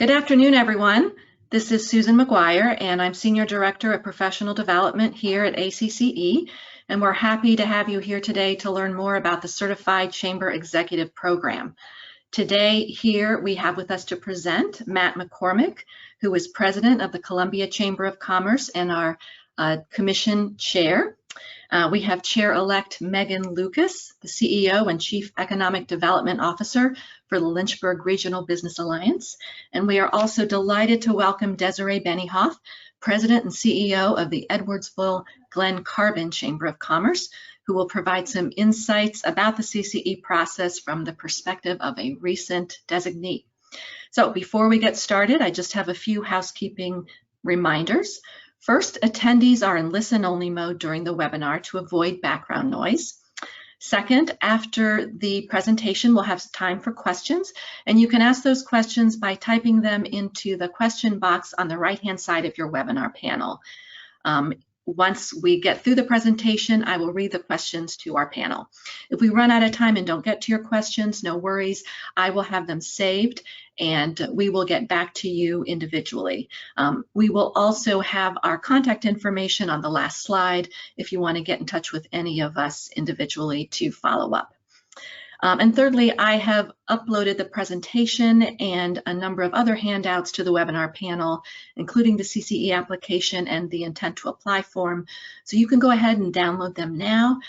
Good afternoon, everyone. This is Susan McGuire, and I'm Senior Director of Professional Development here at ACCE, and we're happy to have you here today to learn more about the Certified Chamber Executive Program. Today here we have with us to present Matt McCormick, who is President of the Columbia Chamber of Commerce and our Commission Chair. We have Chair-elect Megan Lucas, the CEO and Chief Economic Development Officer for the Lynchburg Regional Business Alliance. And we are also delighted to welcome Desiree Benioff, President and CEO of the Edwardsville Glen Carbon Chamber of Commerce, who will provide some insights about the CCE process from the perspective of a recent designee. So before we get started, I just have a few housekeeping reminders. First, attendees are in listen-only mode during the webinar to avoid background noise. Second, after the presentation, we'll have time for questions, and you can ask those questions by typing them into the question box on the right-hand side of your webinar panel. Once we get through the presentation, I will read the questions to our panel. If we run out of time and don't get to your questions, no worries. I will have them saved and we will get back to you individually. We will also have our contact information on the last slide if you want to get in touch with any of us individually to follow up. And thirdly, I have uploaded the presentation and a number of other handouts to the webinar panel, including the CCE application and the intent to apply form. So you can go ahead and download them now.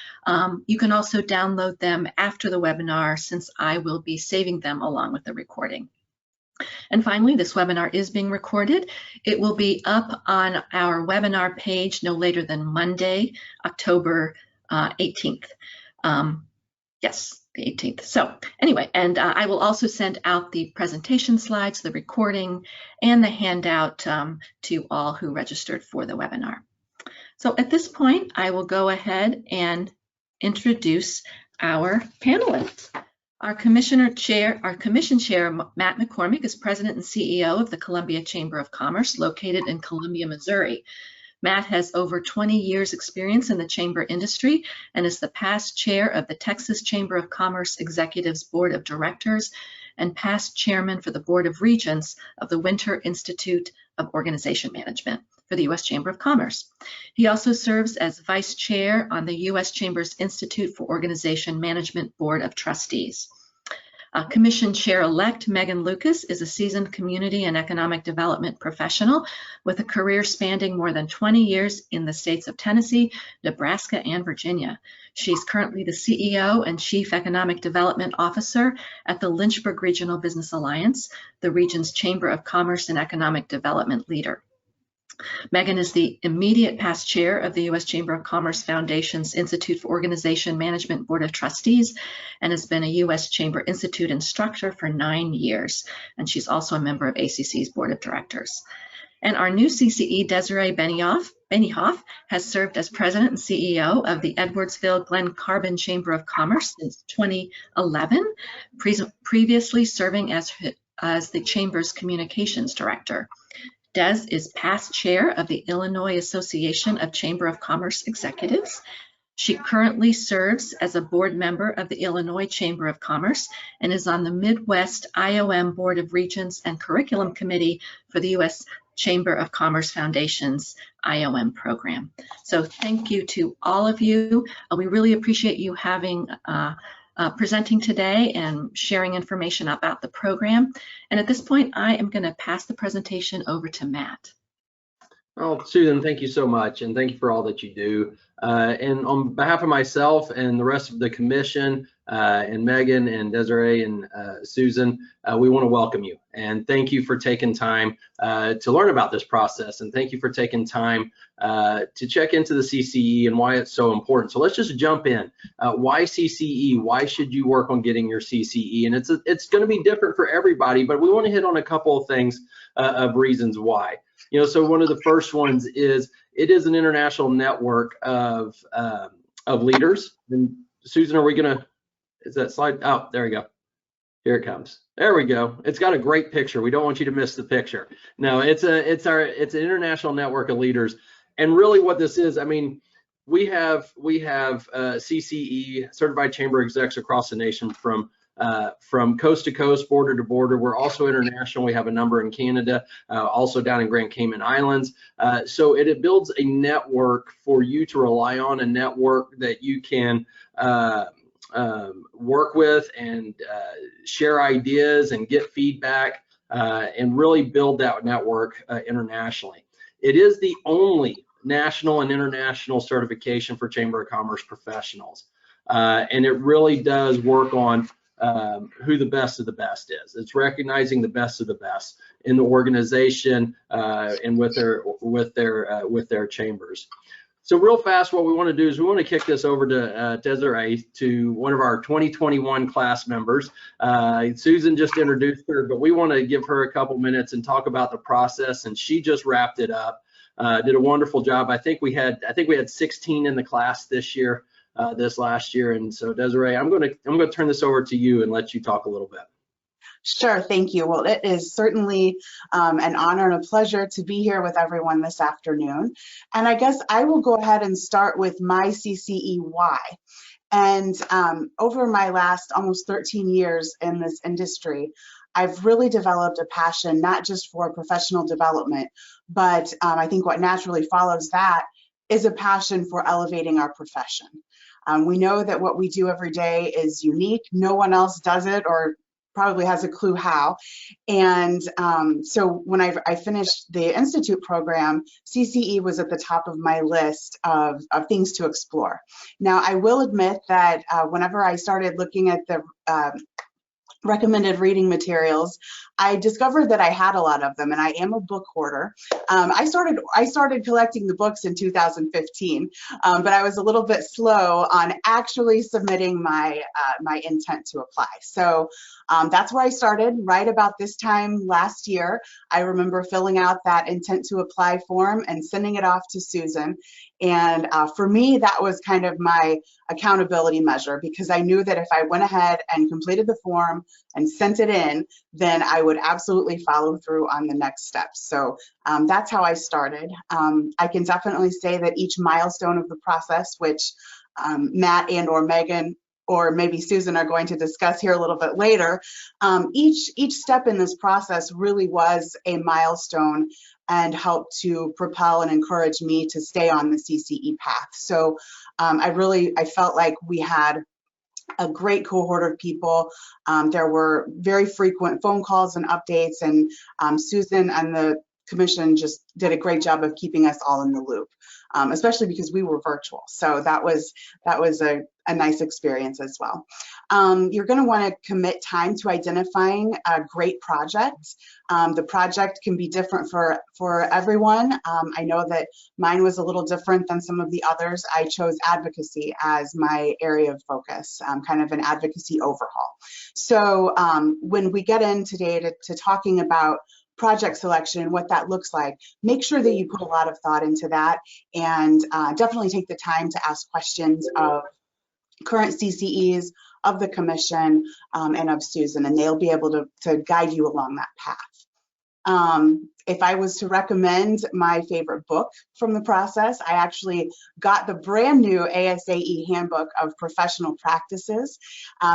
You can also download them after the webinar, since I will be saving them along with the recording. And finally, this webinar is being recorded. It will be up on our webinar page no later than Monday, October 18th. Yes. The 18th. So anyway, and I will also send out the presentation slides, the recording, and the handout to all who registered for the webinar. So at this point, I will go ahead and introduce our panelists. Our Commission Chair, Matt McCormick, is President and CEO of the Columbia Chamber of Commerce, located in Columbia, Missouri. Matt has over 20 years experience in the chamber industry and is the past chair of the Texas Chamber of Commerce Executives Board of Directors and past chairman for the Board of Regents of the Winter Institute of Organization Management for the U.S. Chamber of Commerce. He also serves as vice chair on the U.S. Chamber's Institute for Organization Management Board of Trustees. Commission Chair-elect Megan Lucas is a seasoned community and economic development professional with a career spanning more than 20 years in the states of Tennessee, Nebraska, and Virginia. She's currently the CEO and Chief Economic Development Officer at the Lynchburg Regional Business Alliance, the region's Chamber of Commerce and Economic Development leader. Megan is the immediate past chair of the U.S. Chamber of Commerce Foundation's Institute for Organization Management Board of Trustees and has been a U.S. Chamber Institute instructor for 9 years. And she's also a member of ACC's Board of Directors. And our new CCE, Desiree Benioff, has served as President and CEO of the Edwardsville Glen Carbon Chamber of Commerce since 2011, previously serving as the Chamber's Communications Director. Des is past chair of the Illinois Association of Chamber of Commerce Executives. She currently serves as a board member of the Illinois Chamber of Commerce and is on the Midwest IOM Board of Regents and Curriculum Committee for the U.S. Chamber of Commerce Foundation's IOM program. So thank you to all of you. We really appreciate you having presenting today and sharing information about the program. And at this point, I am going to pass the presentation over to Matt. Oh, Susan, thank you so much, and thank you for all that you do. And on behalf of myself and the rest of the commission, and Megan and Desiree and Susan, we want to welcome you and thank you for taking time to learn about this process, and thank you for taking time to check into the CCE and why it's so important. So let's just jump in. Why CCE? Why should you work on getting your CCE? And it's going to be different for everybody, but we want to hit on a couple of things of reasons why. You know, so one of the first ones is it is an international network of leaders. And Susan, are we gonna? Is that slide? Oh, there we go. Here it comes. There we go. It's got a great picture. We don't want you to miss the picture. No, it's an international network of leaders. And really, what this is, I mean, we have CCE certified chamber execs across the nation from from coast to coast, border to border. We're also international. We have a number in Canada, also down in Grand Cayman Islands. So it builds a network for you to rely on, a network that you can work with and share ideas and get feedback and really build that network internationally. It is the only national and international certification for Chamber of Commerce professionals. And it really does work on who the best of the best is. It's recognizing the best of the best in the organization and with their chambers. So real fast, what we want to do is we want to kick this over to Desiree, to one of our 2021 class members. Susan just introduced her, but we want to give her a couple minutes and talk about the process. And she just wrapped it up. Did a wonderful job. I think we had 16 in the class this year, this last year. And so Desiree, I'm going to turn this over to you and let you talk a little bit. Sure, thank you. Well, it is certainly an honor and a pleasure to be here with everyone this afternoon. And I guess I will go ahead and start with my CCE why. And over my last almost 13 years in this industry, I've really developed a passion, not just for professional development, but I think what naturally follows that is a passion for elevating our profession. We know that what we do every day is unique. No one else does it or probably has a clue how. And so when I finished the Institute program, CCE was at the top of my list of things to explore. Now, I will admit that whenever I started looking at the recommended reading materials, I discovered that I had a lot of them, and I am a book hoarder. I started collecting the books in 2015, but I was a little bit slow on actually submitting my my intent to apply. So that's where I started. Right about this time last year, I remember filling out that intent to apply form and sending it off to Susan. And for me, that was kind of my accountability measure, because I knew that if I went ahead and completed the form and sent it in, then I would absolutely follow through on the next steps. So that's how I started. I can definitely say that each milestone of the process, which Matt and or Megan or maybe Susan are going to discuss here a little bit later, each step in this process really was a milestone and helped to propel and encourage me to stay on the CCE path. So I felt like we had a great cohort of people. There were very frequent phone calls and updates, and Susan and the commission just did a great job of keeping us all in the loop, especially because we were virtual. So that was a nice experience as well. You're going to want to commit time to identifying a great project. The project can be different for everyone. I know that mine was a little different than some of the others. I chose advocacy as my area of focus, kind of an advocacy overhaul. So when we get in today to talking about project selection and what that looks like, make sure that you put a lot of thought into that, and definitely take the time to ask questions of current CCEs, of the commission, and of Susan, and they'll be able to guide you along that path. If I was to recommend my favorite book from the process, I actually got the brand new ASAE Handbook of Professional Practices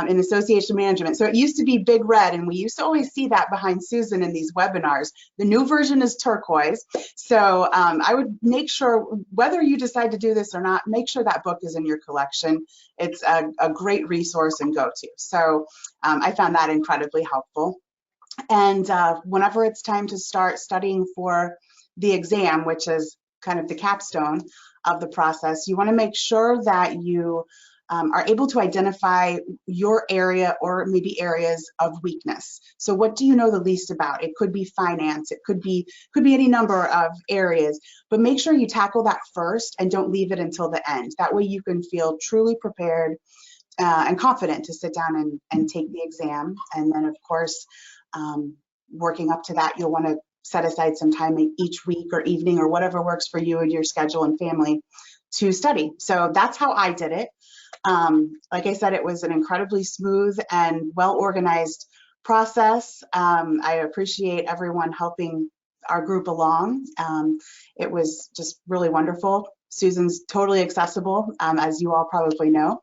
in Association Management. So it used to be big red, and we used to always see that behind Susan in these webinars. The new version is turquoise. So I would make sure, whether you decide to do this or not, make sure that book is in your collection. It's a great resource and go-to. So I found that incredibly helpful. And whenever it's time to start studying for the exam, which is kind of the capstone of the process, you want to make sure that you are able to identify your area or maybe areas of weakness. So what do you know the least about? It could be finance, it could be any number of areas, but make sure you tackle that first and don't leave it until the end. That way you can feel truly prepared and confident to sit down and take the exam. And then of course, working up to that, you'll want to set aside some time each week or evening or whatever works for you and your schedule and family to study. So that's how I did it. Like I said, it was an incredibly smooth and well-organized process. I appreciate everyone helping our group along. It was just really wonderful. Susan's totally accessible, as you all probably know.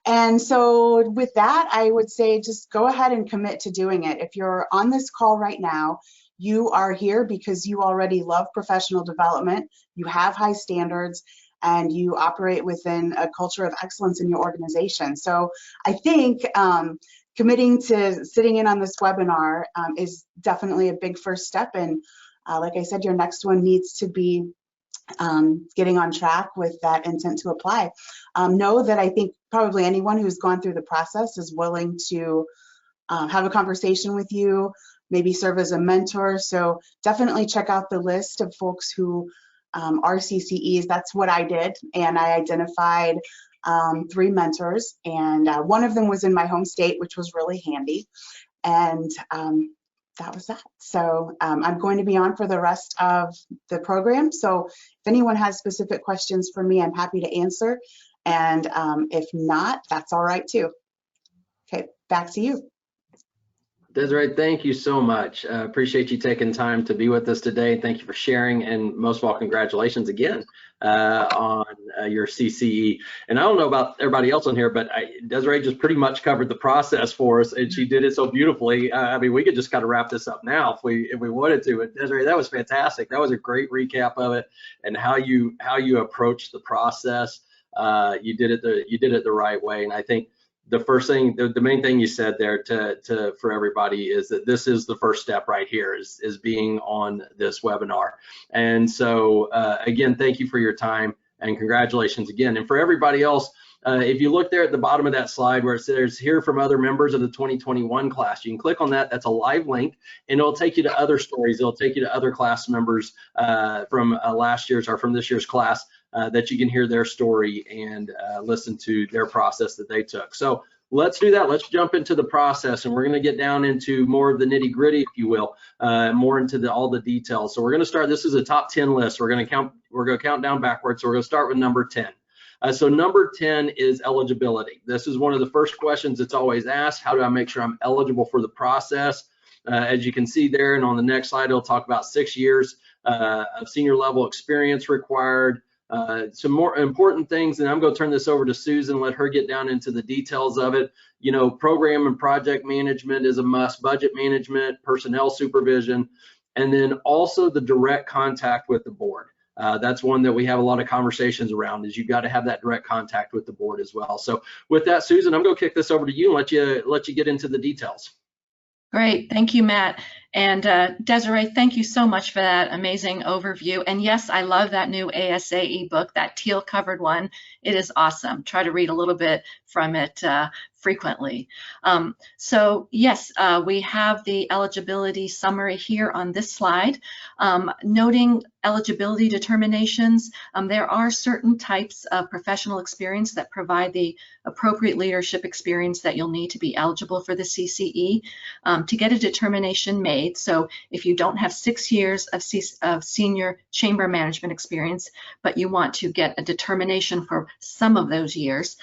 And so with that, I would say just go ahead and commit to doing it. If you're on this call right now, you are here because you already love professional development, you have high standards, and you operate within a culture of excellence in your organization. So I think committing to sitting in on this webinar is definitely a big first step. And like I said, your next one needs to be getting on track with that intent to apply. Know that I think probably anyone who's gone through the process is willing to have a conversation with you, maybe serve as a mentor. So definitely check out the list of folks who are CCEs. That's what I did, and I identified 3 mentors, and one of them was in my home state, which was really handy. And that was that. So I'm going to be on for the rest of the program. So if anyone has specific questions for me, I'm happy to answer. And if not, that's all right too. Okay, back to you. Desiree, thank you so much. Appreciate you taking time to be with us today. Thank you for sharing, and most of all, congratulations again on your CCE. And I don't know about everybody else on here, but Desiree just pretty much covered the process for us, and she did it so beautifully. I mean, we could just kind of wrap this up now if we wanted to. But Desiree, that was fantastic. That was a great recap of it and how you approached the process. You did it the right way, and I think the first thing, the main thing you said there for everybody is that this is the first step right here, is being on this webinar. And so again, thank you for your time and congratulations again. And for everybody else, if you look there at the bottom of that slide where it says hear from other members of the 2021 class, you can click on that. That's a live link, and it'll take you to other stories. It'll take you to other class members from last year's or from this year's class that you can hear their story and listen to their process that they took. So let's do that. Let's jump into the process, and we're going to get down into more of the nitty gritty, if you will, more into all the details. So we're going to start. This is a top 10 list. We're going to count down backwards. So we're going to start with number 10. So number 10 is eligibility. This is one of the first questions that's always asked. How do I make sure I'm eligible for the process? As you can see there, and on the next slide, it'll talk about 6 years of senior level experience required. Some more important things, and I'm going to turn this over to Susan, let her get down into the details of it. You know, program and project management is a must, budget management, personnel supervision, and then also the direct contact with the board. That's one that we have a lot of conversations around, is you've got to have that direct contact with the board as well. So with that, Susan, I'm going to kick this over to you and let you get into the details. Great, thank you, Matt. And Desiree, thank you so much for that amazing overview. And yes, I love that new ASAE book, that teal covered one. It is awesome. Try to read a little bit from it frequently. So yes, we have the eligibility summary here on this slide. Noting eligibility determinations, there are certain types of professional experience that provide the appropriate leadership experience that you'll need to be eligible for the CCE to get a determination made. So if you don't have 6 years of senior chamber management experience, but you want to get a determination for some of those years,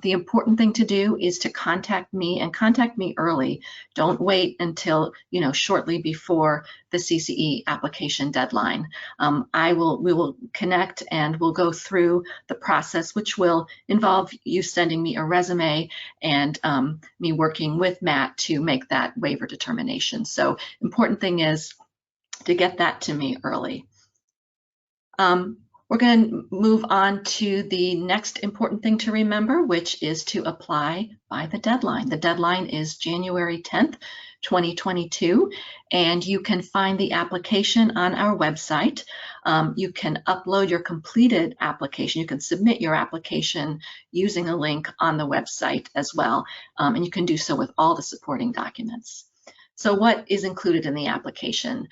the important thing to do is to contact me, and contact me early. Don't wait until, you know, shortly before the CCE application deadline. We will connect and we'll go through the process, which will involve you sending me a resume and me working with Matt to make that waiver determination. So important thing is to get that to me early. We're going to move on to the next important thing to remember, which is to apply by the deadline. The deadline is January 10th, 2022, and you can find the application on our website. You can upload your completed application. You can submit your application using a link on the website as well, and you can do so with all the supporting documents. So what is included in the application?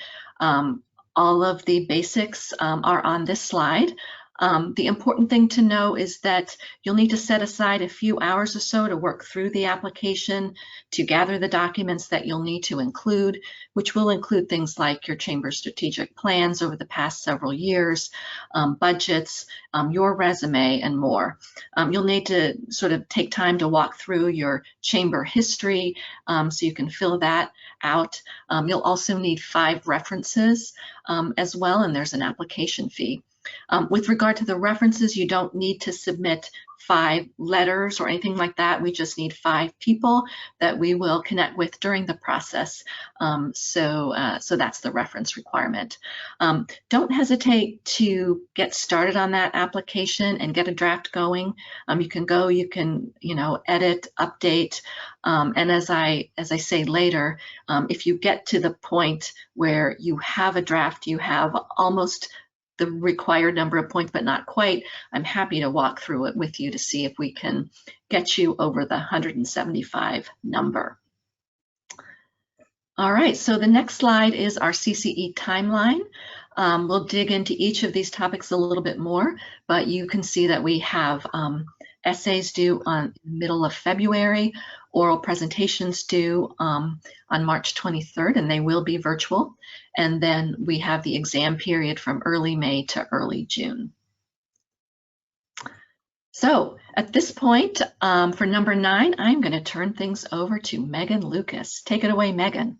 All of the basics are on this slide. The important thing to know is that you'll need to set aside a few hours or so to work through the application, to gather the documents that you'll need to include, which will include things like your chamber's strategic plans over the past several years, budgets, your resume, and more. You'll need to sort of take time to walk through your chamber history so you can fill that out. You'll also need 5 references as well, and there's an application fee. With regard to the references, you don't need to submit 5 letters or anything like that. We just need 5 people that we will connect with during the process. So that's the reference requirement. Don't hesitate to get started on that application and get a draft going. You can edit, update, and as I say later, if you get to the point where you have a draft, you have almost the required number of points, but not quite, I'm happy to walk through it with you to see if we can get you over the 175 number. All right, so the next slide is our CCE timeline. We'll dig into each of these topics a little bit more, but you can see that we have essays due on the middle of February, oral presentations due on March 23rd, and they will be virtual. And then we have the exam period from early May to early June. So at this point, for number 9, I'm going to turn things over to Megan Lucas. Take it away, Megan.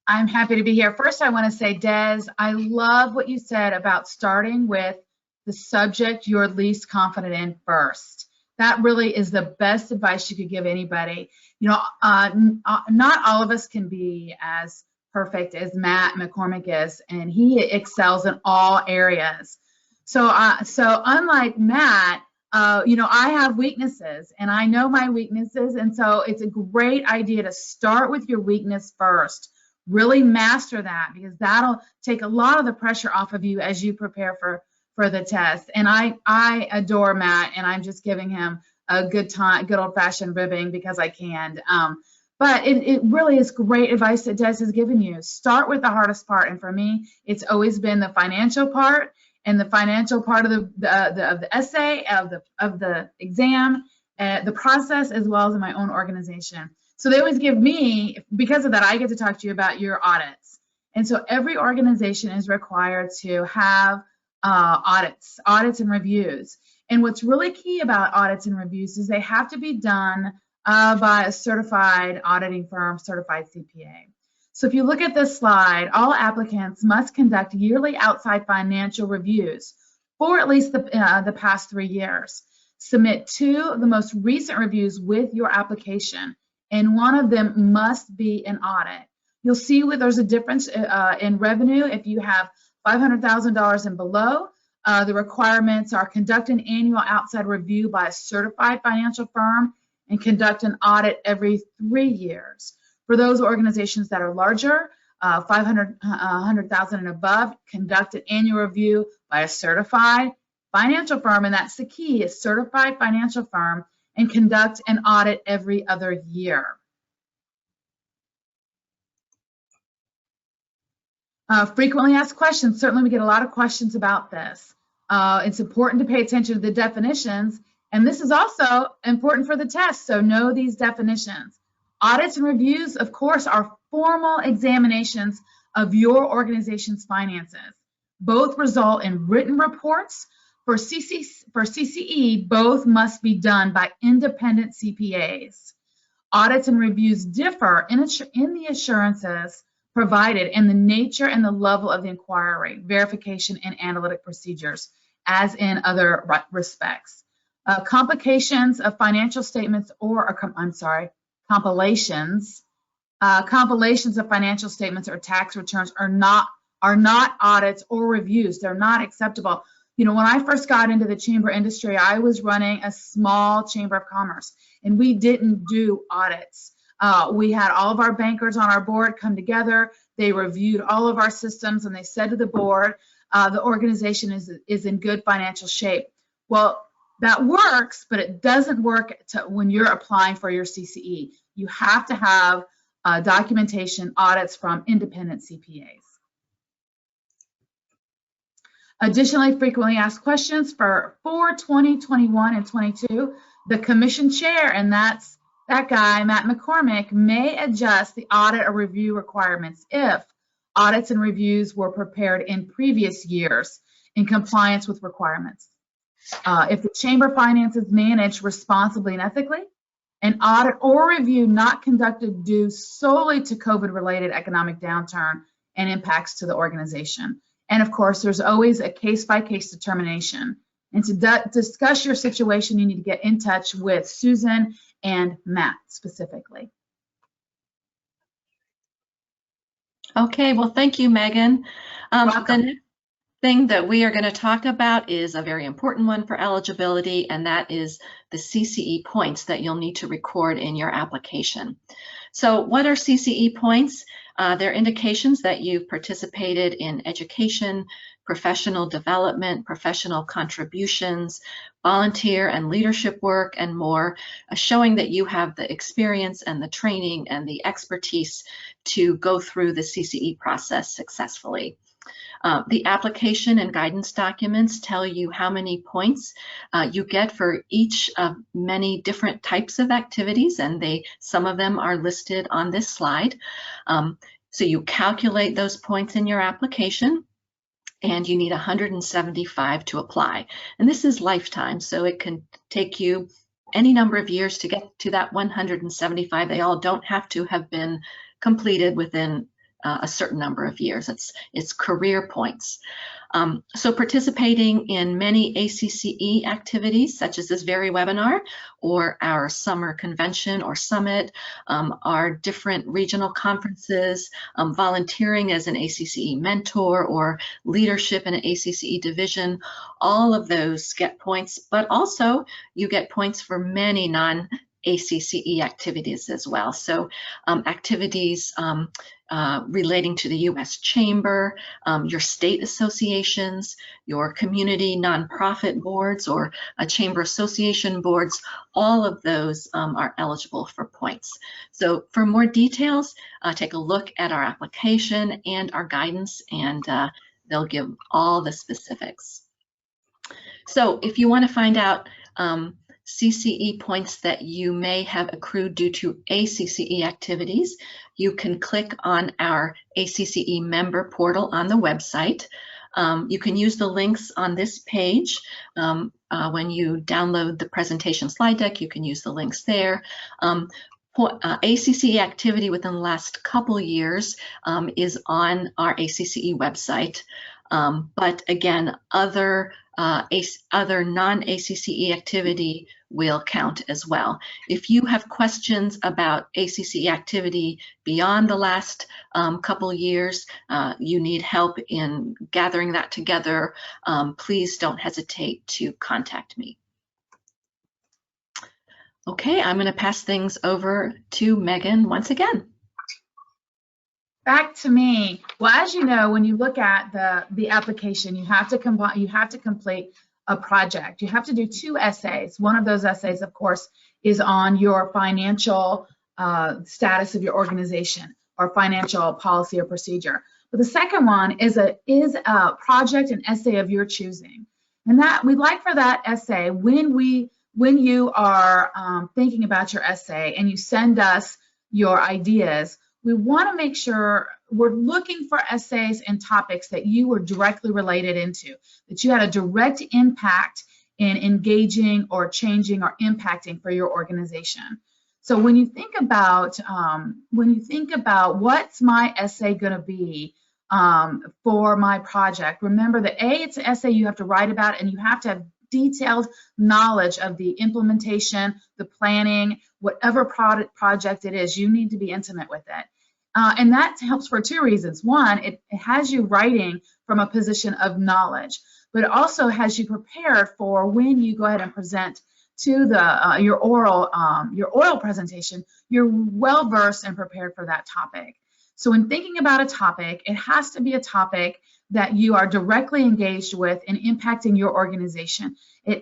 I'm happy to be here. First, I want to say, Des, I love what you said about starting with the subject you're least confident in first. That really is the best advice you could give anybody. Not all of us can be as perfect as Matt McCormick is, and he excels in all areas. So unlike Matt, I have weaknesses, and I know my weaknesses, and so it's a great idea to start with your weakness first. Really master that, because that'll take a lot of the pressure off of you as you prepare for the test. And I adore Matt, and I'm just giving him a good old-fashioned ribbing because I can. But it really is great advice that Des has given you. Start with the hardest part, and for me, it's always been the financial part, and the financial part of the essay, of the exam, the process, as well as in my own organization. So they always give me, because of that, I get to talk to you about your audits. And so every organization is required to have audits and reviews. And what's really key about audits and reviews is they have to be done by a certified auditing firm, certified CPA. So if you look at this slide, all applicants must conduct yearly outside financial reviews for at least the past 3 years. Submit 2 of the most recent reviews with your application, and one of them must be an audit. You'll see where there's a difference in revenue. If you have $500,000 and below, the requirements are conduct an annual outside review by a certified financial firm and conduct an audit every 3 years. For those organizations that are larger, 100,000 and above, conduct an annual review by a certified financial firm, and that's the key, a certified financial firm, and conduct an audit every other year. Frequently asked questions. Certainly we get a lot of questions about this. It's important to pay attention to the definitions, and this is also important for the test, so know these definitions. Audits and reviews, of course, are formal examinations of your organization's finances. Both result in written reports. For CCE, both must be done by independent CPAs. Audits and reviews differ in the assurances provided and the nature and the level of the inquiry, verification, and analytic procedures, as in other respects. Complications of financial statements compilations of financial statements or tax returns are not audits or reviews. They're not acceptable. When I first got into the chamber industry, I was running a small chamber of commerce, and we didn't do audits. We had all of our bankers on our board come together. They reviewed all of our systems, and they said to the board, the organization is in good financial shape. Well, that works, but it doesn't work when you're applying for your CCE. You have to have documentation audits from independent CPAs. Additionally, frequently asked questions for 2021 and 22, the commission chair, and that's that guy, Matt McCormick, may adjust the audit or review requirements if audits and reviews were prepared in previous years in compliance with requirements. If the chamber finances managed responsibly and ethically, an audit or review not conducted due solely to COVID-related economic downturn and impacts to the organization. And of course, there's always a case-by-case determination. And to discuss your situation, you need to get in touch with Susan and Matt specifically. Okay, well, thank you, Megan. The Welcome. next thing that we are going to talk about is a very important one for eligibility, and that is the CCE points that you'll need to record in your application. So what are CCE points? They're indications that you've participated in education, professional development, professional contributions, volunteer and leadership work, and more, showing that you have the experience and the training and the expertise to go through the CCE process successfully. The application and guidance documents tell you how many points you get for each of many different types of activities, and some of them are listed on this slide. So you calculate those points in your application, and you need 175 to apply. And this is lifetime, so it can take you any number of years to get to that 175. They all don't have to have been completed within a certain number of years. It's career points. So participating in many ACCE activities, such as this very webinar, or our summer convention or summit, our different regional conferences, volunteering as an ACCE mentor, or leadership in an ACCE division, all of those get points, but also you get points for many non-ACCE activities as well. So activities relating to the U.S. Chamber, your state associations, your community nonprofit boards, or chamber association boards, all of those are eligible for points. So for more details, take a look at our application and our guidance, and they'll give all the specifics. So if you want to find out CCE points that you may have accrued due to ACCE activities, you can click on our ACCE member portal on the website. You can use the links on this page. When you download the presentation slide deck, you can use the links there. ACCE activity within the last couple years is on our ACCE website. But again, other non-ACCE activity will count as well. If you have questions about ACCE activity beyond the last couple years, you need help in gathering that together, please don't hesitate to contact me. Okay, I'm going to pass things over to Megan once again. Back to me. Well, as you know, when you look at the application, you have to complete a project. You have to do 2 essays. One of those essays, of course, is on your financial status of your organization or financial policy or procedure. But the second one is a project, an essay of your choosing. And that we'd like for that essay, when you are thinking about your essay and you send us your ideas, we want to make sure we're looking for essays and topics that you were directly related into, that you had a direct impact in engaging or changing or impacting for your organization. So when you think about what's my essay going to be for my project, remember that it's an essay you have to write about, and you have to have detailed knowledge of the implementation, the planning, whatever project it is. You need to be intimate with it. And that helps for 2 reasons. One, it has you writing from a position of knowledge, but it also has you prepared for when you go ahead and present to your oral presentation, you're well versed and prepared for that topic. So when thinking about a topic, it has to be a topic that you are directly engaged with in impacting your organization.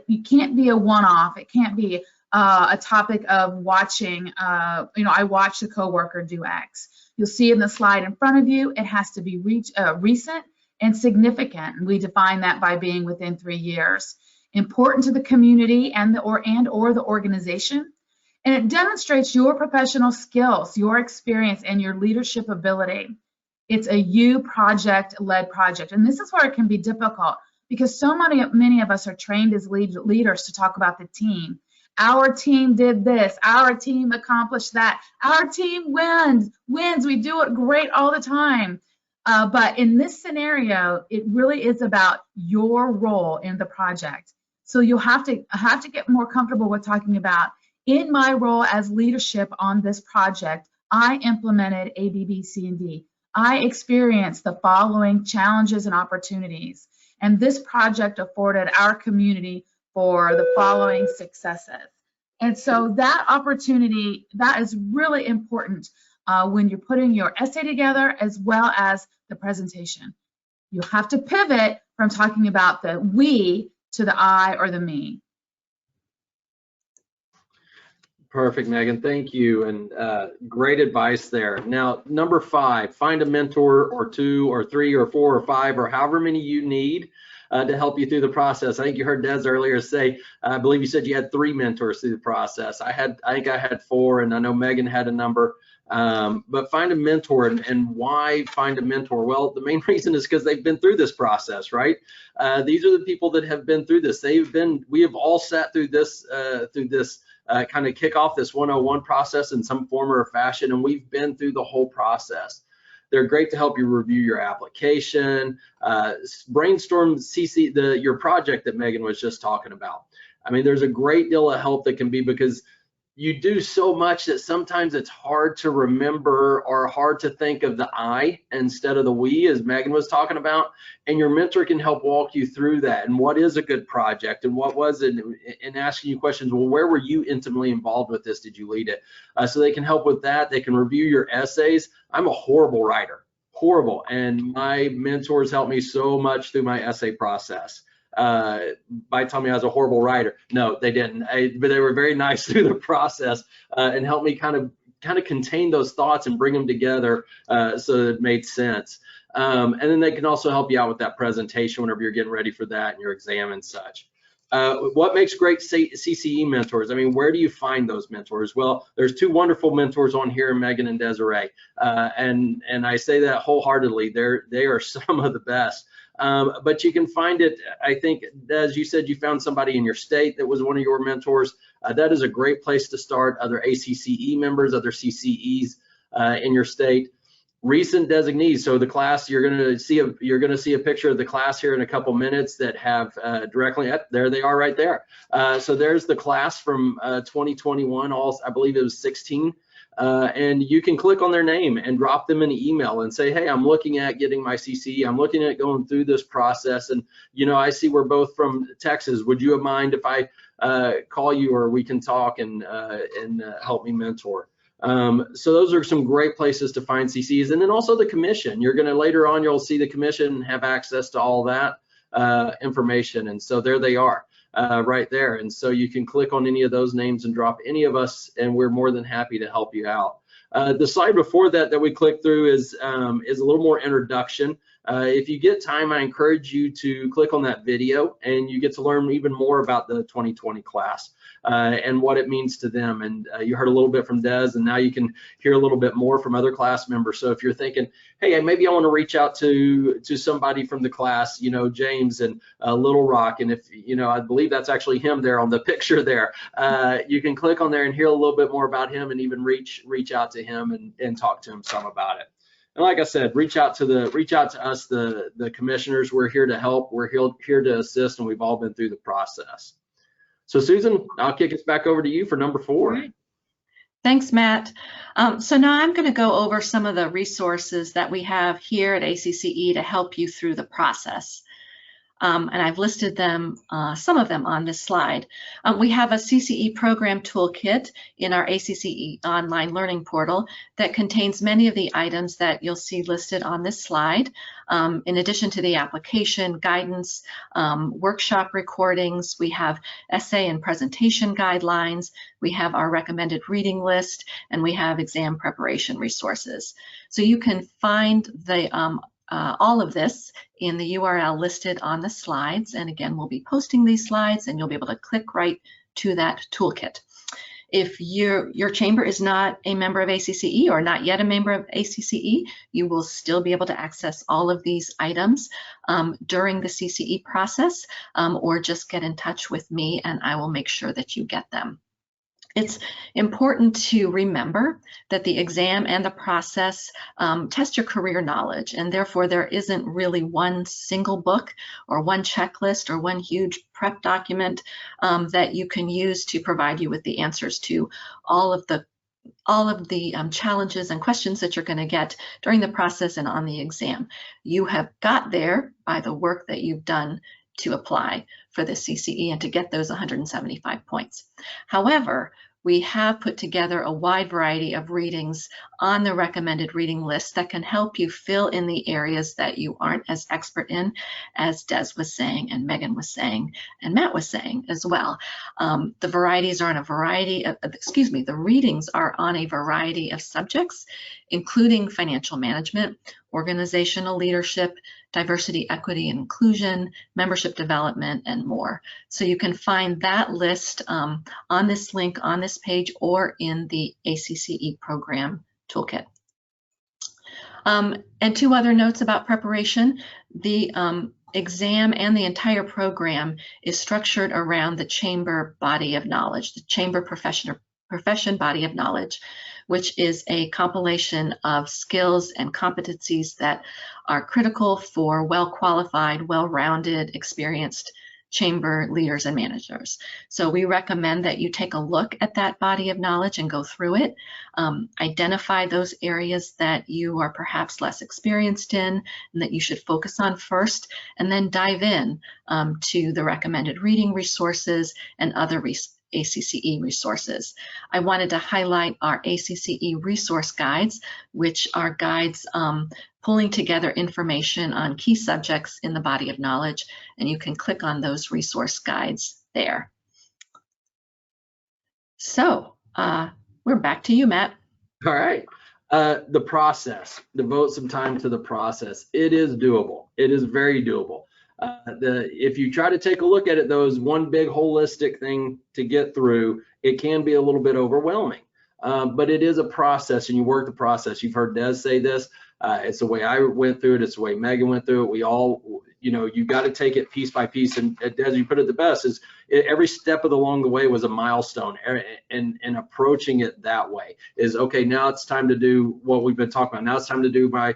You can't be a one-off. It can't be a topic of watching, I watched a coworker do X. You'll see in the slide in front of you, it has to be recent and significant. And we define that by being within 3 years. Important to the community and or the organization. And it demonstrates your professional skills, your experience, and your leadership ability. It's a you project-led project. And this is where it can be difficult, because so many of us are trained as leaders to talk about the team. Our team did this. Our team accomplished that. Our team wins. We do it great all the time. But in this scenario, it really is about your role in the project. So you'll have to get more comfortable with talking about, in my role as leadership on this project, I implemented A, B, B, C, and D. I experienced the following challenges and opportunities, and this project afforded our community for the following successes. And so that opportunity, that is really important when you're putting your essay together as well as the presentation. You have to pivot from talking about the we to the I or the me. Perfect, Megan. Thank you. And great advice there. Now, number 5, find a mentor or 2 or 3 or 4 or 5 or however many you need to help you through the process. I think you heard Des earlier say, I believe you said you had 3 mentors through the process. I think I had 4, and I know Megan had a number. But find a mentor, and why find a mentor? Well, the main reason is because they've been through this process, right? These are the people that have been through this. We have all sat through this kind of kick off this 101 process in some form or fashion, and we've been through the whole process. They're great to help you review your application, brainstorm your project that Megan was just talking about. I mean, there's a great deal of help that can be, because you do so much that sometimes it's hard to remember or hard to think of the I instead of the we, as Megan was talking about. And your mentor can help walk you through that, and what is a good project, and what was it, and asking you questions. Well, where were you intimately involved with this? Did you lead it? So they can help with that. They can review your essays. I'm a horrible writer, horrible. And my mentors helped me so much through my essay process. By telling me I was a horrible writer. No, they didn't. But they were very nice through the process and helped me kind of contain those thoughts and bring them together so that it made sense. And then they can also help you out with that presentation whenever you're getting ready for that and your exam and such. What makes great CCE mentors? I mean, where do you find those mentors? Well, there's 2 wonderful mentors on here, Megan and Desiree, and I say that wholeheartedly. They are some of the best. But you can find it, I think, as you said, you found somebody in your state that was one of your mentors. That is a great place to start. Other ACCE members, other CCEs in your state. Recent designees. So the class, you're going to see a picture of the class here in a couple minutes that have directly, there they are right there. So there's the class from 2021, I believe it was 16. And you can click on their name and drop them an email and say, hey, I'm looking at getting my CCE. I'm looking at going through this process. And, you know, I see we're both from Texas. Would you mind if I call you, or we can talk and help me mentor? So those are some great places to find CCEs. And then also the commission. You're going to, later on, you'll see the commission have access to all that information. And so there they are. Right there. And so you can click on any of those names and drop any of us, and we're more than happy to help you out. The slide before that we click through is a little more introduction. If you get time, I encourage you to click on that video, and you get to learn even more about the 2020 class and what it means to them. And you heard a little bit from Des, and now you can hear a little bit more from other class members. So if you're thinking, hey, maybe I want to reach out to somebody from the class, you know, James in Little Rock, and if, you know, I believe that's actually him there on the picture there, you can click on there and hear a little bit more about him, and even reach out to him and talk to him some about it. And like I said, reach out to us, the commissioners. We're here to help. We're here to assist, and we've all been through the process. So Susan, I'll kick us back over to you for number 4. Right. Thanks, Matt. So now I'm going to go over some of the resources that we have here at ACCE to help you through the process. And I've listed them, some of them on this slide. We have a CCE Program Toolkit in our ACCE online learning portal that contains many of the items that you'll see listed on this slide. In addition to the application, guidance, workshop recordings, we have essay and presentation guidelines, we have our recommended reading list, and we have exam preparation resources. So you can find the all of this in the URL listed on the slides. And again, we'll be posting these slides, and you'll be able to click right to that toolkit. If your chamber is not a member of ACCE or not yet a member of ACCE, you will still be able to access all of these items during the CCE process, or just get in touch with me and I will make sure that you get them. It's important to remember that the exam and the process test your career knowledge, and therefore there isn't really one single book or one checklist or one huge prep document that you can use to provide you with the answers to all of the challenges and questions that you're going to get during the process and on the exam. You have got there by the work that you've done to apply for the CCE and to get those 175 points. However, we have put together a wide variety of readings on the recommended reading list that can help you fill in the areas that you aren't as expert in, as Des was saying and Megan was saying and Matt was saying as well. The varieties are on a variety of, the readings are on a variety of subjects, including financial management, organizational leadership, diversity, equity, and inclusion, membership development, and more. So you can find that list on this link on this page or in the ACCE Program Toolkit. And two other notes about preparation. The exam and the entire program is structured around the Chamber body of knowledge, the Chamber Profession body of knowledge, which is a compilation of skills and competencies that are critical for well-qualified, well-rounded, experienced chamber leaders and managers. So we recommend that you take a look at that body of knowledge and go through it, identify those areas that you are perhaps less experienced in and that you should focus on first, and then dive in to the recommended reading resources and other ACCE resources. I wanted to highlight our ACCE resource guides, which are guides pulling together information on key subjects in the body of knowledge, and you can click on those resource guides there. So we're back to you, Matt. All right. The process, devote some time to the process. It is doable. It is very doable. If you try to take a look at it, though, as one big holistic thing to get through, it can be a little bit overwhelming. But it is a process, and you work the process. You've heard Des say this. It's the way I went through it. It's the way Megan went through it. We all, you got to take it piece by piece. And Des, you put it the best, is every step of along the way was a milestone. And approaching it that way is, okay, now it's time to do what we've been talking about. Now it's time to do by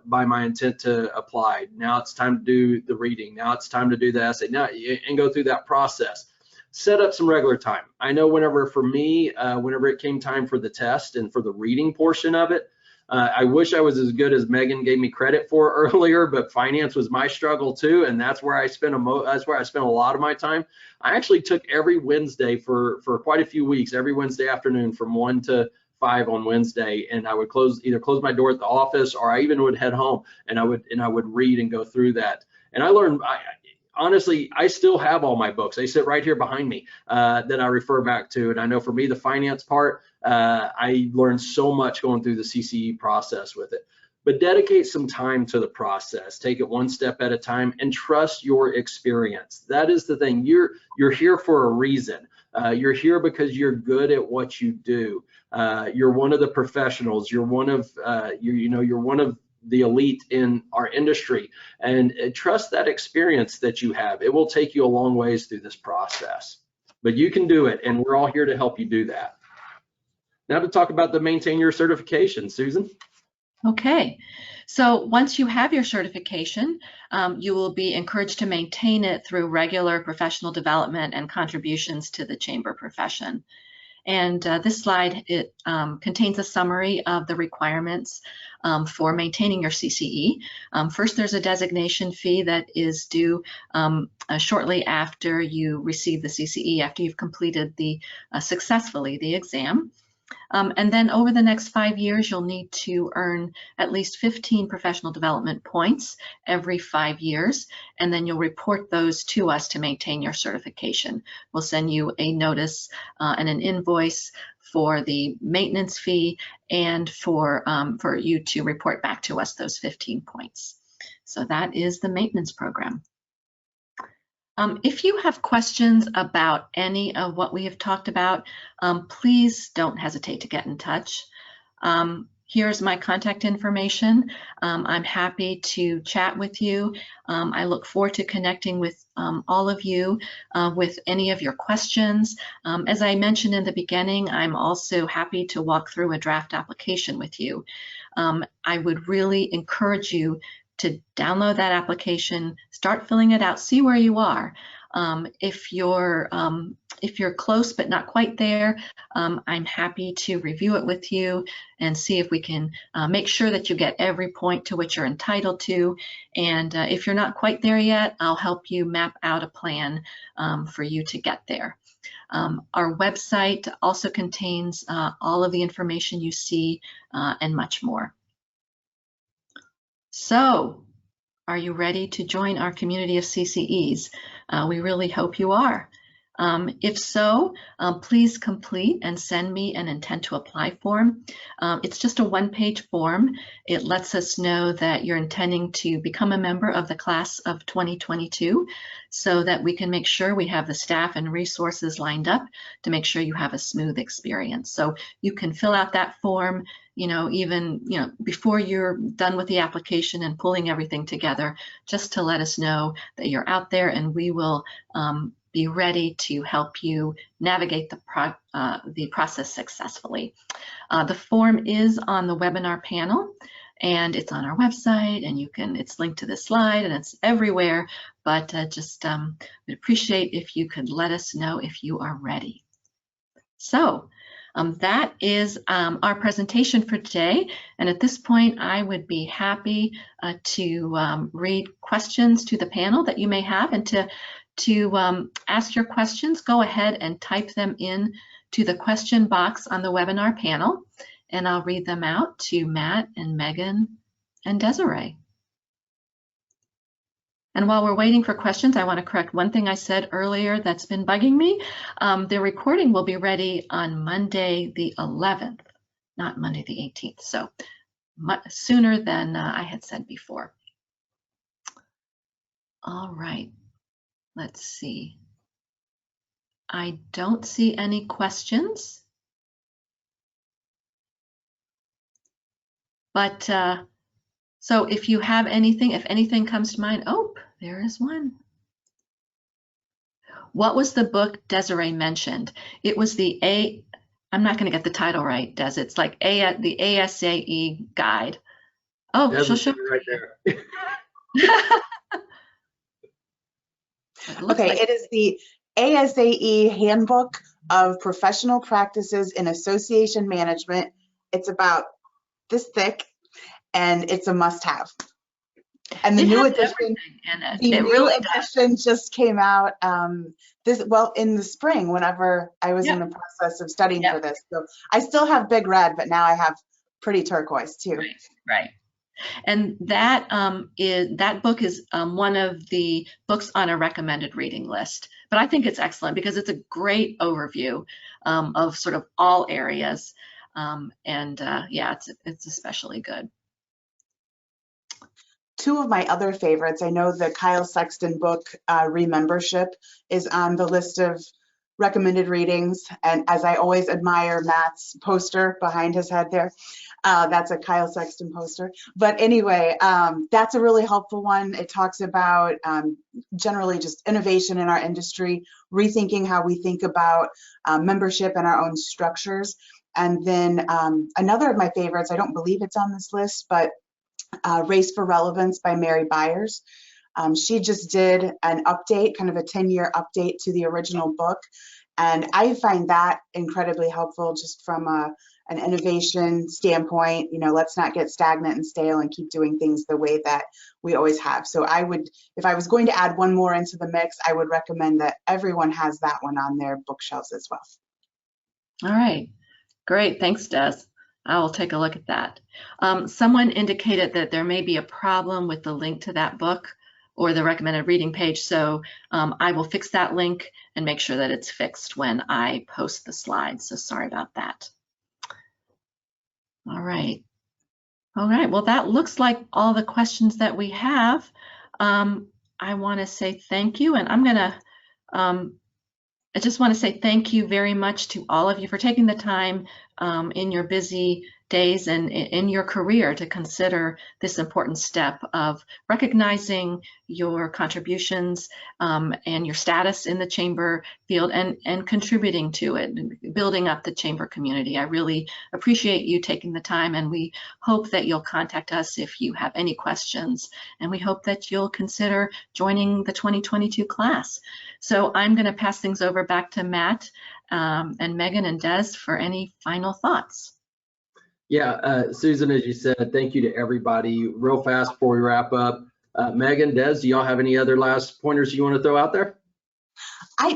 my intent to apply. Now it's time to do the reading. Now it's time to do the essay. Now, and go through that process. Set up some regular time. I know for me, whenever it came time for the test and for the reading portion of it, I wish I was as good as Megan gave me credit for earlier, but finance was my struggle too, and that's where I spent a lot of my time. I actually took every Wednesday for quite a few weeks, every Wednesday afternoon from 1 to 5 on Wednesday, and I would either close my door at the office, or I even would head home and I would read and go through that. And I learned. Honestly, I still have all my books. They sit right here behind me that I refer back to. And I know for me, the finance part, I learned so much going through the CCE process with it. But dedicate some time to the process. Take it one step at a time and trust your experience. That is the thing. You're here for a reason. You're here because you're good at what you do. You're one of the professionals. You're one of you're one of the elite in our industry, and trust that experience that you have. It will take you a long ways through this process, but you can do it, and we're all here to help you do that. Now to talk about the maintain your certification, Susan. Okay, so once you have your certification, you will be encouraged to maintain it through regular professional development and contributions to the chamber profession. And this slide, it contains a summary of the requirements for maintaining your CCE. First, there's a designation fee that is due shortly after you receive the CCE, after you've completed successfully the exam. And then over the next 5 years, you'll need to earn at least 15 professional development points every 5 years, and then you'll report those to us to maintain your certification. We'll send you a notice and an invoice for the maintenance fee and for you to report back to us those 15 points. So that is the maintenance program. If you have questions about any of what we have talked about, please don't hesitate to get in touch. here's my contact information. I'm happy to chat with you. I look forward to connecting with all of you with any of your questions. As I mentioned in the beginning, I'm also happy to walk through a draft application with you. I would really encourage you to download that application, start filling it out, see where you are. If you're close but not quite there, I'm happy to review it with you and see if we can make sure that you get every point to which you're entitled to. And if you're not quite there yet, I'll help you map out a plan for you to get there. Our website also contains all of the information you see and much more. So, are you ready to join our community of CCEs? We really hope you are. If so, please complete and send me an intent to apply form. It's just a one-page form. It lets us know that you're intending to become a member of the class of 2022 so that we can make sure we have the staff and resources lined up to make sure you have a smooth experience. So you can fill out that form, even before you're done with the application and pulling everything together, just to let us know that you're out there, and we will be ready to help you navigate the process successfully. The form is on the webinar panel, and it's on our website, and it's linked to this slide, and it's everywhere, but we'd appreciate if you could let us know if you are ready. So that is our presentation for today, and at this point I would be happy to read questions to the panel that you may have, and to ask your questions, go ahead and type them in to the question box on the webinar panel, and I'll read them out to Matt and Megan and Desiree. And while we're waiting for questions, I want to correct one thing I said earlier that's been bugging me. The recording will be ready on Monday the 11th, not Monday the 18th, so sooner than I had said before. All right. Let's see. I don't see any questions. But so if you have anything, if anything comes to mind, oh, there is one. What was the book Desiree mentioned? It was the I'm not going to get the title right, Des. It's like the ASAE guide. Oh, she'll show right there. Okay, like it is the ASAE Handbook of Professional Practices in Association Management. It's about this thick, and it's a must-have. And the new edition, just came out in the spring, whenever I was in the process of studying for this. So I still have Big Red, but now I have Pretty Turquoise too. Right. And that book is one of the books on a recommended reading list. But I think it's excellent because it's a great overview of sort of all areas. Yeah, it's especially good. Two of my other favorites, I know the Kyle Sexton book, Remembership, is on the list of recommended readings. And as I always admire Matt's poster behind his head there, that's a Kyle Sexton poster. But anyway, that's a really helpful one. It talks about generally just innovation in our industry, rethinking how we think about membership and our own structures. And then another of my favorites, I don't believe it's on this list, but Race for Relevance by Mary Byers. She just did an update, kind of a 10-year update to the original book. And I find that incredibly helpful just from an innovation standpoint. Let's not get stagnant and stale and keep doing things the way that we always have. So I would, if I was going to add one more into the mix, I would recommend that everyone has that one on their bookshelves as well. All right, great, thanks, Des. I will take a look at that. Someone indicated that there may be a problem with the link to that book or the recommended reading page, so I will fix that link and make sure that it's fixed when I post the slides, so sorry about that. All right, well, that looks like all the questions that we have. I want to say thank you, and I just want to say thank you very much to all of you for taking the time in your busy days and in your career to consider this important step of recognizing your contributions and your status in the chamber field and contributing to it, and building up the chamber community. I really appreciate you taking the time, and we hope that you'll contact us if you have any questions, and we hope that you'll consider joining the 2022 class. So I'm going to pass things over back to Matt and Megan and Des for any final thoughts. Yeah, Susan, as you said, thank you to everybody. Real fast before we wrap up, Megan, Des, do y'all have any other last pointers you want to throw out there?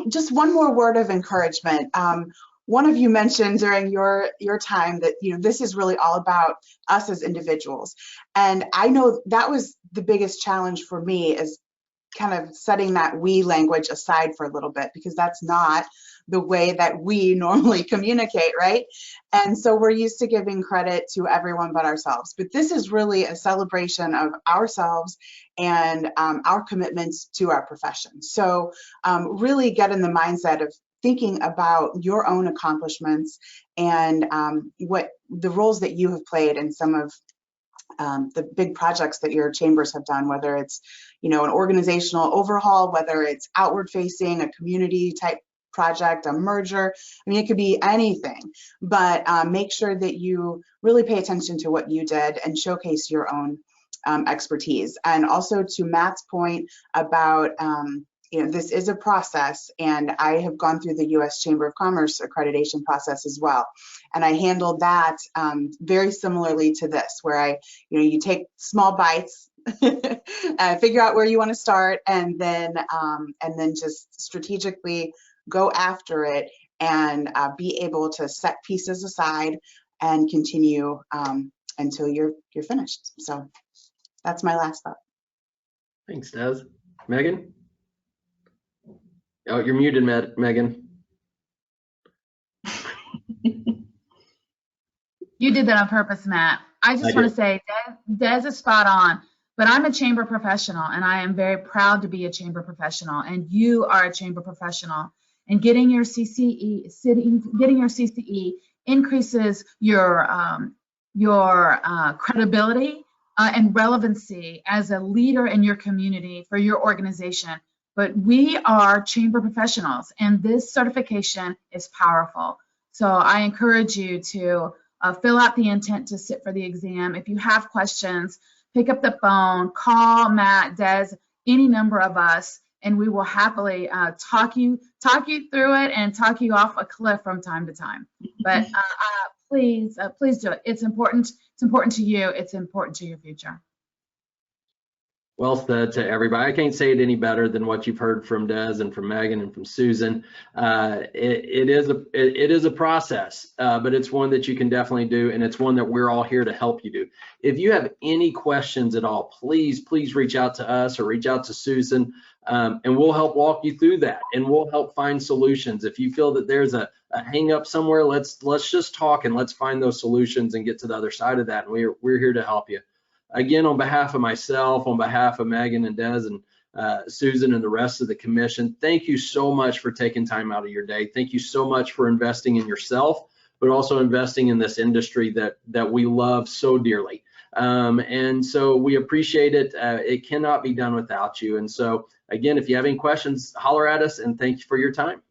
Just one more word of encouragement. One of you mentioned during your time that, you know, this is really all about us as individuals. And I know that was the biggest challenge for me, is kind of setting that we language aside for a little bit, because that's not the way that we normally communicate, right? And so we're used to giving credit to everyone but ourselves. But this is really a celebration of ourselves and our commitments to our profession. So really get in the mindset of thinking about your own accomplishments and what the roles that you have played in some of the big projects that your chambers have done, whether it's, you know, an organizational overhaul, whether it's outward facing, a community type project, a merger. I mean, it could be anything, but make sure that you really pay attention to what you did and showcase your own expertise. And also to Matt's point about, you know, this is a process, and I have gone through the U.S. Chamber of Commerce accreditation process as well. And I handled that very similarly to this, where you take small bites, figure out where you want to start, and then just strategically go after it and be able to set pieces aside and continue until you're finished. So that's my last thought. Thanks, Des. Megan? Oh, you're muted, Megan. You did that on purpose, Matt. I just want to say Des is spot on, but I'm a chamber professional, and I am very proud to be a chamber professional, and you are a chamber professional. And getting your CCE increases your credibility and relevancy as a leader in your community for your organization. But we are chamber professionals, and this certification is powerful. So I encourage you to fill out the intent to sit for the exam. If you have questions, pick up the phone, call Matt, Des, any number of us, and we will happily talk you through it and talk you off a cliff from time to time. But please do it. It's important. It's important to you. It's important to your future. Well said to everybody. I can't say it any better than what you've heard from Des and from Megan and from Susan. It is a process, but it's one that you can definitely do, and it's one that we're all here to help you do. If you have any questions at all, please reach out to us or reach out to Susan, and we'll help walk you through that, and we'll help find solutions. If you feel that there's a hang up somewhere, let's just talk and let's find those solutions and get to the other side of that. And we're here to help you. Again, on behalf of myself, on behalf of Megan and Des and Susan and the rest of the commission, thank you so much for taking time out of your day. Thank you so much for investing in yourself, but also investing in this industry that we love so dearly. And so we appreciate it. It cannot be done without you. And so again, if you have any questions, holler at us, and thank you for your time.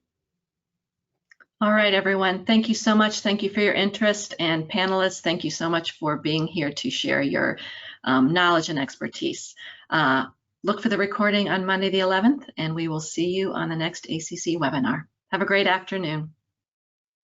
All right, everyone. Thank you so much. Thank you for your interest, and panelists, thank you so much for being here to share your knowledge and expertise. Look for the recording on Monday the 11th, and we will see you on the next ACC webinar. Have a great afternoon.